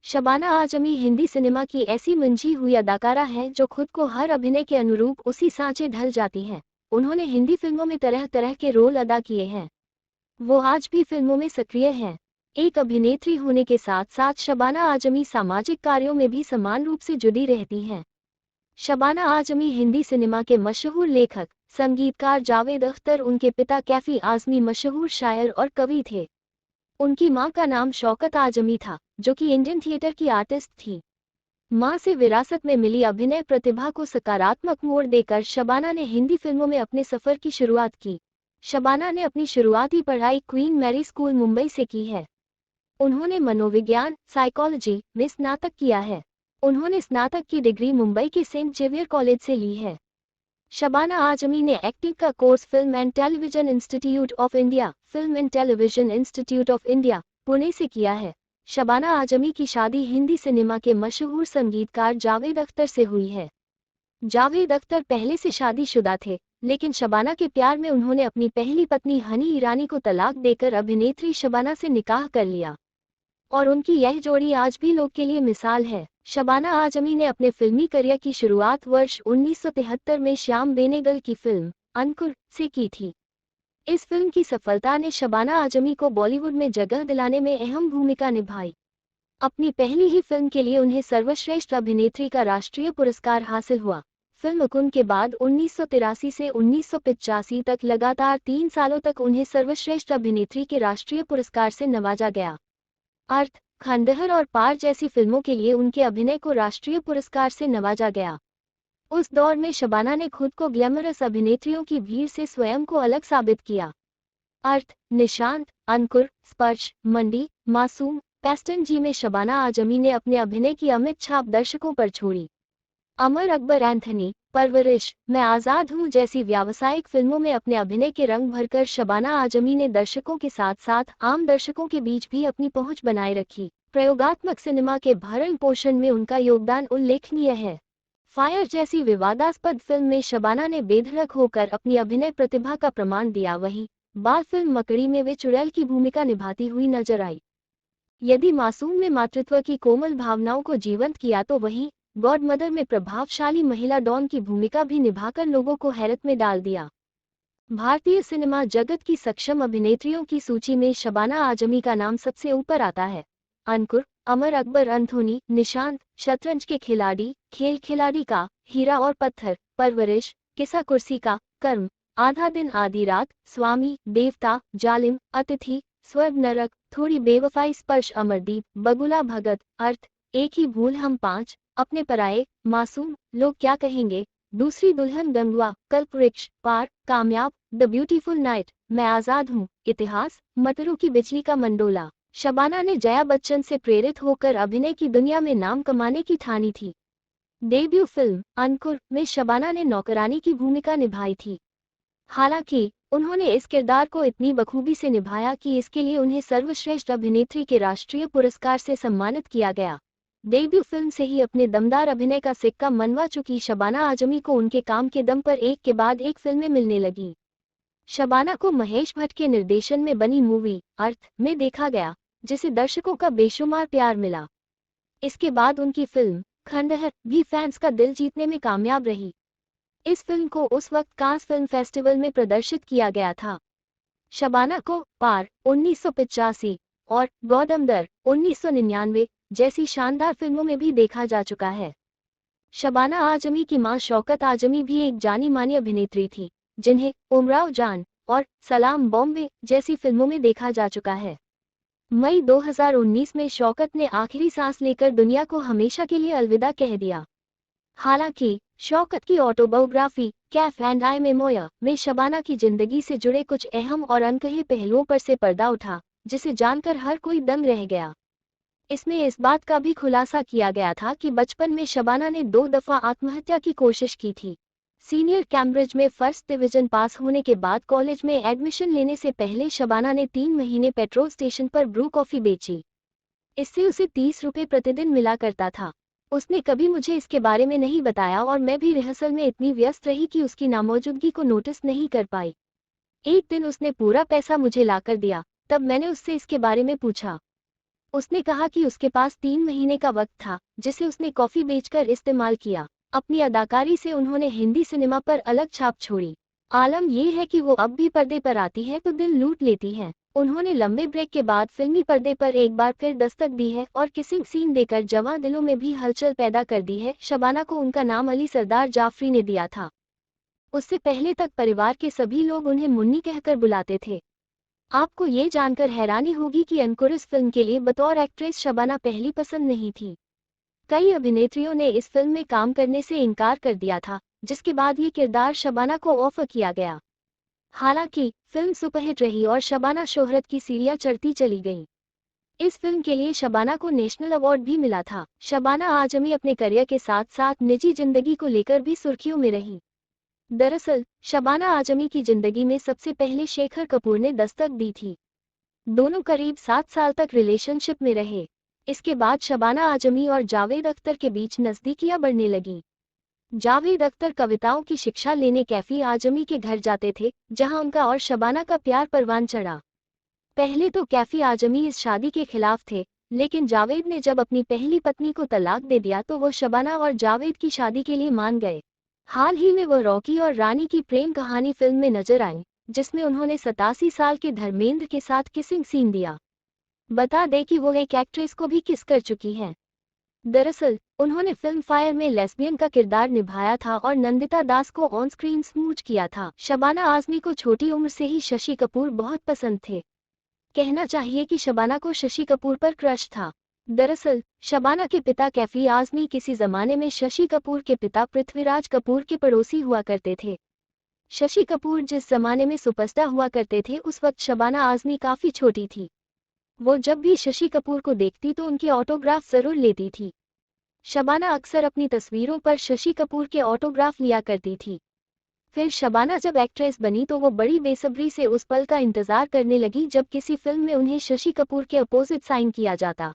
Shabana Azmi Hindi cinema की ऐसी मंझी हुई अदाकारा है जो खुद को हर अभिनय के अनुरूप उसी सांचे ढल जाती हैं। उन्होंने हिंदी फिल्मों में तरह तरह के रोल अदा किए हैं। वो आज भी फिल्मों में सक्रिय हैं। एक अभिनेत्री होने के साथ साथ शबाना आजमी सामाजिक कार्यों में भी समान रूप से जुड़ी रहती हैं। शबाना आजमी हिंदी सिनेमा के मशहूर लेखक, संगीतकार जावेद अख्तर, उनके पिता कैफी आजमी मशहूर शायर और कवि थे। उनकी मां का नाम शौकत आजमी था, जो कि इंडियन थिएटर की आर्टिस्ट थी। मां से विरासत में मिली अभिनय प्रतिभा को सकारात्मक मोड़ देकर शबाना ने हिंदी फिल्मों में अपने सफर की शुरुआत की। शबाना ने अपनी शुरुआती पढ़ाई क्वीन मैरी स्कूल मुंबई से की है। उन्होंने मनोविज्ञान साइकोलॉजी में स्नातक किया है। उन्होंने स्नातक की डिग्री मुंबई के सेंट जेवियर कॉलेज से ली है। शबाना आजमी ने एक्टिंग का course film and television institute of India Pune से किया है। शबाना आजमी की शादी हिंदी सिनेमा के मशहूर संगीतकार जावेद अख्तर से हुई है। जावेद अख्तर पहले से शादीशुदा थे, लेकिन शबाना के प्यार में उन्होंने अपनी पहली पत्नी हनी ईरानी को तलाक देकर अभिनेत्री शबाना से निकाह कर लिया और उनकी यह जोड़ी आज भी लोग के लिए मिसाल है। शबाना आजमी ने अपने फिल्मी करियर की शुरुआत वर्ष 1973 में श्याम बेनेगल की फिल्म अंकुर से की थी। इस फिल्म की सफलता ने शबाना आजमी को बॉलीवुड में जगह दिलाने में अहम भूमिका निभाई। अपनी पहली ही फिल्म के लिए उन्हें सर्वश्रेष्ठ अभिनेत्री का राष्ट्रीय पुरस्कार हासिल हुआ। फिल्म अंकुर के बाद 1983 से 1985 तक लगातार 3 सालों तक उन्हें सर्वश्रेष्ठ अभिनेत्री के राष्ट्रीय पुरस्कार से नवाजा गया। अर्थ, खंडहर और पार जैसी फिल्मों के लिए उनके अभिनय को राष्ट्रीय पुरस्कार से नवाजा गया। उस दौर में शबाना ने खुद को ग्लैमरस अभिनेत्रियों की भीड़ से स्वयं को अलग साबित किया। अर्थ, निशांत, अंकुर, स्पर्श, मंडी, मासूम, पेस्टन जी में शबाना आजमी ने अपने अभिनय की अमिट छाप दर्शकों पर छोड़ी। अमर अकबर एंथनी, परवरिश, मैं आज़ाद हूँ जैसी व्यावसायिक फिल्मों में अपने अभिनय के रंग भरकर शबाना आजमी ने दर्शकों के साथ साथ आम दर्शकों के बीच भी अपनी पहुंच बनाए रखी। प्रयोगात्मक सिनेमा के भरण पोषण में उनका योगदान उल्लेखनीय है। फायर जैसी विवादास्पद फिल्म में शबाना ने बेधड़क होकर अपनी अभिनय प्रतिभा का प्रमाण दिया। वहीं बाल फिल्म मकड़ी में वे चुड़ैल की भूमिका निभाती हुई नजर आई। यदि मासूम में मातृत्व की कोमल भावनाओं को जीवंत किया तो वहीं गॉड मदर में प्रभावशाली महिला डॉन की भूमिका भी निभाकर लोगों को हैरत में डाल दिया। भारतीय सिनेमा जगत की सक्षम अभिनेत्रियों की सूची में शबाना आजमी का नाम सबसे ऊपर आता है। अंकुर, अमर अकबर एंथोनी, निशांत, शतरंज के खिलाड़ी, खेल खिलाड़ी का, हीरा और पत्थर, परवरिश, किस्सा कुर्सी का, कर्म, आधा दिन आधी रात, स्वामी, देवता, जालिम, अतिथि, स्वर्ग नरक, थोड़ी बेवफाई, स्पर्श, अमरदीप, बगुला भगत, अर्थ, एक ही भूल, हम पांच, अपने पराये, मासूम, लोग क्या कहेंगे, दूसरी दुल्हन, गंगवा, कल्पवृक्ष, पार, कामयाब, द ब्यूटीफुल नाइट, मैं आजाद हूँ, इतिहास, मटरू की बिजली का मंडोला। शबाना ने जया बच्चन से प्रेरित होकर अभिनय की दुनिया में नाम कमाने की ठानी थी। डेब्यू फिल्म अंकुर में शबाना ने नौकरानी की भूमिका निभाई थी। हालांकि उन्होंने इस किरदार को इतनी बखूबी से निभाया कि इसके लिए उन्हें सर्वश्रेष्ठ अभिनेत्री के राष्ट्रीय पुरस्कार से सम्मानित किया गया। डेब्यू फिल्म से ही अपने दमदार अभिनय का सिक्का मनवा चुकी शबाना आजमी को उनके काम के दम पर एक के बाद एक फिल्में मिलने लगी। शबाना को महेश भट्ट के निर्देशन में बनी मूवी अर्थ में देखा गया, जिसे दर्शकों का बेशुमार प्यार मिला। इसके बाद उनकी फिल्म खंडहर भी फैंस का दिल जीतने में कामयाब रही। इस फिल्म को उस वक्त कांस फिल्म फेस्टिवल में प्रदर्शित किया गया था। शबाना को पार 1985 और गौदमदर 1999 जैसी शानदार फिल्मों में भी देखा जा चुका है। शबाना आजमी की मां शौकत आजमी भी एक जानी मानी अभिनेत्री थी, जिन्हें उमराव जान और सलाम बॉम्बे जैसी फिल्मों में देखा जा चुका है। मई 2019 में शौकत ने आखिरी सांस लेकर दुनिया को हमेशा के लिए अलविदा कह दिया। हालांकि शौकत की autobiography Kaif and I memoir में शबाना की जिंदगी से जुड़े कुछ अहम और अनकहे पहलुओं पर से पर्दा उठा, जिसे जानकर हर कोई दंग रह गया। इसमें इस बात का भी खुलासा किया गया था कि बचपन में शबाना ने 2 दफा आत्महत्या की कोशिश की थी। सीनियर कैम्ब्रिज में फर्स्ट डिवीजन पास होने के बाद कॉलेज में एडमिशन लेने से पहले शबाना ने 3 महीने पेट्रोल स्टेशन पर ब्रू कॉफी बेची। इससे उसे 30 रुपये प्रतिदिन मिला करता था। उसने कभी मुझे इसके बारे में नहीं बताया और मैं भी रिहर्सल में इतनी व्यस्त रही कि उसकी नामौजूदगी को नोटिस नहीं कर पाई। एक दिन उसने पूरा पैसा मुझे लाकर दिया, तब मैंने उससे इसके बारे में पूछा। उसने कहा कि उसके पास 3 महीने का वक्त था जिसे उसने कॉफी बेचकर इस्तेमाल किया। अपनी अदाकारी से उन्होंने हिंदी सिनेमा पर अलग छाप छोड़ी। आलम यह है कि वो अब भी पर्दे पर आती है तो दिल लूट लेती हैं। उन्होंने लंबे ब्रेक के बाद फिल्मी पर्दे पर एक बार फिर दस्तक दी है और किसिंग सीन देकर जवां दिलों में भी हलचल पैदा कर दी है। शबाना को उनका नाम अली सरदार जाफरी ने दिया था। उससे पहले तक परिवार के सभी लोग उन्हें मुन्नी कहकर बुलाते थे। आपको ये जानकर हैरानी होगी कि अंकुरिस फिल्म के लिए बतौर एक्ट्रेस शबाना पहली पसंद नहीं थी। कई अभिनेत्रियों ने इस फिल्म में काम करने से इनकार कर दिया था, जिसके बाद ये किरदार शबाना को ऑफर किया गया। हालांकि फिल्म सुपरहिट रही और शबाना शोहरत की सीढ़ियां चढ़ती चली गईं। इस फिल्म के लिए शबाना को नेशनल अवार्ड भी मिला था। शबाना आजमी अपने करियर के साथ साथ निजी जिंदगी को लेकर भी सुर्खियों में रही। दरअसल शबाना आजमी की जिंदगी में सबसे पहले शेखर कपूर ने दस्तक दी थी। दोनों करीब 7 साल तक रिलेशनशिप में रहे। इसके बाद शबाना आजमी और जावेद अख्तर के बीच नजदीकियां बढ़ने लगी। जावेद अख्तर कविताओं की शिक्षा लेने कैफी आजमी के घर जाते थे, जहां उनका और शबाना का प्यार परवान चढ़ा। पहले तो कैफी आजमी इस शादी के खिलाफ थे, लेकिन जावेद ने जब अपनी पहली पत्नी को तलाक दे दिया तो वो शबाना और जावेद की शादी के लिए मान गए। हाल ही में वो रॉकी और रानी की प्रेम कहानी फिल्म में नजर आए, जिसमें उन्होंने 87 साल के धर्मेंद्र के साथ किसिंग सीन दिया। बता दें कि वो एक एक्ट्रेस को भी किस कर चुकी हैं। दरअसल उन्होंने फिल्म फायर में लेस्बियन का किरदार निभाया था और नंदिता दास को ऑन स्क्रीन स्मूच किया था। शबाना आजमी को छोटी उम्र से ही शशि कपूर बहुत पसंद थे। कहना चाहिए कि शबाना को शशि कपूर पर क्रश था। दरअसल शबाना के पिता कैफी आजमी किसी जमाने में शशि कपूर के पिता पृथ्वीराज कपूर के पड़ोसी हुआ करते थे। शशि कपूर जिस जमाने में सुपरस्टार हुआ करते थे उस वक्त शबाना आजमी काफी छोटी थी। वो जब भी शशि कपूर को देखती तो उनके ऑटोग्राफ जरूर लेती थी। शबाना अक्सर अपनी तस्वीरों पर शशि कपूर के ऑटोग्राफ लिया करती थी। फिर शबाना जब एक्ट्रेस बनी तो वो बड़ी बेसब्री से उस पल का इंतजार करने लगी जब किसी फिल्म में उन्हें शशि कपूर के अपोजिट साइन किया जाता।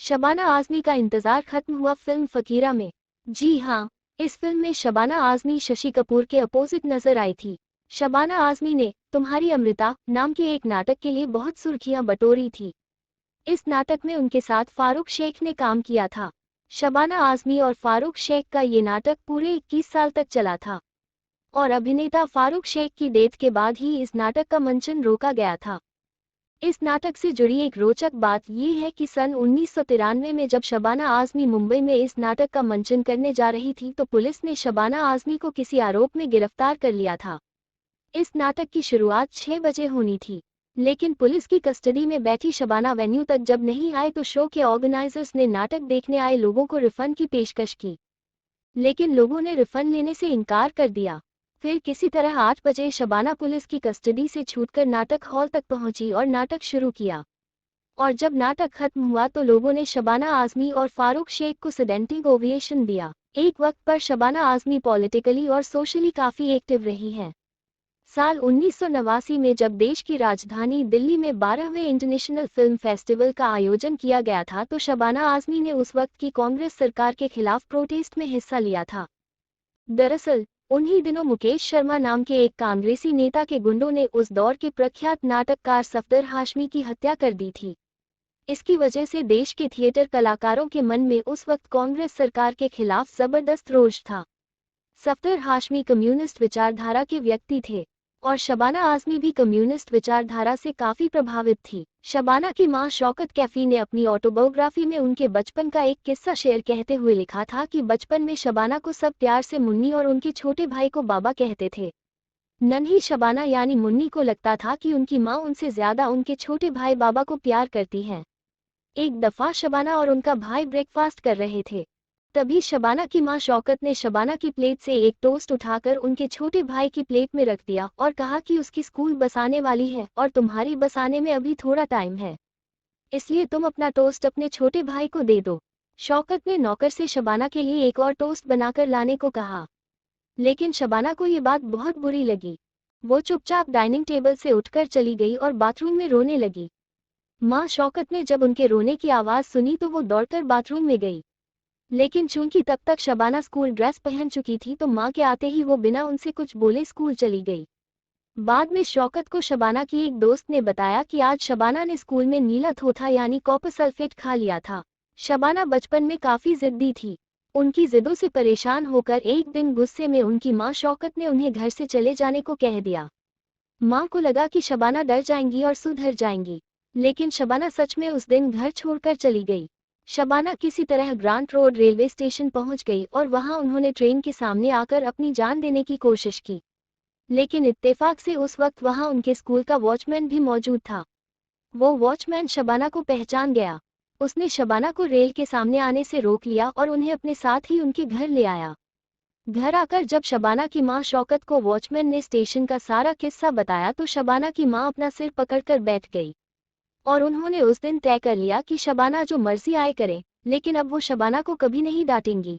शबाना आजमी का इंतजार खत्म हुआ फिल्म फकीरा में। जी हाँ, इस फिल्म में शबाना आजमी शशि कपूर के अपोजिट नजर आई थी। शबाना आजमी ने तुम्हारी अमृता नाम के एक नाटक के लिए बहुत सुर्खियां बटोरी थी। इस नाटक में उनके साथ फारूक शेख ने काम किया था। शबाना आजमी और फारूक शेख का ये नाटक पूरे 21 साल तक चला था और अभिनेता फारूक शेख की डेथ के बाद ही इस नाटक का मंचन रोका गया था। इस नाटक से जुड़ी एक रोचक बात यह है कि सन 1993 में जब शबाना आजमी मुंबई में इस नाटक का मंचन करने जा रही थी तो पुलिस ने शबाना आजमी को किसी आरोप में गिरफ्तार कर लिया था। इस नाटक की शुरुआत 6 बजे होनी थी, लेकिन पुलिस की कस्टडी में बैठी शबाना वेन्यू तक जब नहीं आए तो शो के ऑर्गेनाइजर्स ने नाटक देखने आए लोगों को रिफंड की पेशकश की, लेकिन लोगों ने रिफंड लेने से इनकार कर दिया। फिर किसी तरह 8 बजे शबाना पुलिस की कस्टडी से छूटकर नाटक हॉल तक पहुंची और नाटक शुरू किया। और जब नाटक खत्म हुआ तो लोगों ने शबाना आजमी और फारूक शेख को स्टैंडिंग ओवेशन दिया। एक वक्त पर शबाना आजमी पॉलिटिकली और सोशली काफी एक्टिव रही हैं। साल 1989 में जब देश की राजधानी दिल्ली में 12वें इंटरनेशनल फिल्म फेस्टिवल का आयोजन किया गया था तो शबाना आजमी ने उस वक्त की कांग्रेस सरकार के खिलाफ प्रोटेस्ट में हिस्सा लिया था। दरअसल उन्हीं दिनों मुकेश शर्मा नाम के एक कांग्रेसी नेता के गुंडों ने उस दौर के प्रख्यात नाटककार सफदर हाशमी की हत्या कर दी थी। इसकी वजह से देश के थिएटर कलाकारों के मन में उस वक्त कांग्रेस सरकार के खिलाफ जबरदस्त रोष था। सफदर हाशमी कम्युनिस्ट विचारधारा के व्यक्ति थे और शबाना आजमी भी कम्युनिस्ट विचारधारा से काफी प्रभावित थी। शबाना की मां शौकत कैफी ने अपनी ऑटोबायोग्राफी में उनके बचपन का एक किस्सा शेयर कहते हुए लिखा था कि बचपन में शबाना को सब प्यार से मुन्नी और उनके छोटे भाई को बाबा कहते थे। नन्ही शबाना यानी मुन्नी को लगता था कि उनकी मां उनसे ज्यादा उनके छोटे भाई बाबा को प्यार करती हैं। एक दफा शबाना और उनका भाई ब्रेकफास्ट कर रहे थे, तभी शबाना की मां शौकत ने शबाना की प्लेट से एक टोस्ट उठाकर उनके छोटे भाई की प्लेट में रख दिया और कहा कि उसकी स्कूल बस आने वाली है और तुम्हारी बस आने में अभी थोड़ा टाइम है, इसलिए तुम अपना टोस्ट अपने छोटे भाई को दे दो। शौकत ने नौकर से शबाना के लिए एक और टोस्ट बनाकर लाने को कहा, लेकिन शबाना को ये बात बहुत बुरी लगी। वो चुपचाप डाइनिंग टेबल से उठकर चली गई और बाथरूम में रोने लगी। मां शौकत ने जब उनके रोने की आवाज सुनी तो वो दौड़कर बाथरूम में गई, लेकिन चूंकि तब तक शबाना स्कूल ड्रेस पहन चुकी थी तो मां के आते ही वो बिना उनसे कुछ बोले स्कूल चली गई। बाद में शौकत को शबाना की एक दोस्त ने बताया कि आज शबाना ने स्कूल में नीला थोथा यानी कॉपर सल्फेट खा लिया था। शबाना बचपन में काफी जिद्दी थी। उनकी जिद्दों से परेशान होकर एक दिन गुस्से में उनकी मां शौकत ने उन्हें घर से चले जाने को कह दिया। मां को लगा कि शबाना डर जाएंगी और सुधर जाएंगी, लेकिन शबाना सच में उस दिन घर छोड़कर चली गई। शबाना किसी तरह ग्रांट रोड रेलवे स्टेशन पहुंच गई और वहां उन्होंने ट्रेन के सामने आकर अपनी जान देने की कोशिश की, लेकिन इत्तेफाक से उस वक्त वहां उनके स्कूल का वॉचमैन भी मौजूद था। वो वॉचमैन शबाना को पहचान गया। उसने शबाना को रेल के सामने आने से रोक लिया और उन्हें अपने साथ ही उनके घर ले आया। घर आकर जब शबाना की मां शौकत को वॉचमैन ने स्टेशन का सारा किस्सा बताया तो शबाना की मां अपना सिर पकड़कर बैठ गई और उन्होंने उस दिन तय कर लिया कि शबाना जो मर्जी आए करे, लेकिन अब वो शबाना को कभी नहीं डांटेंगी।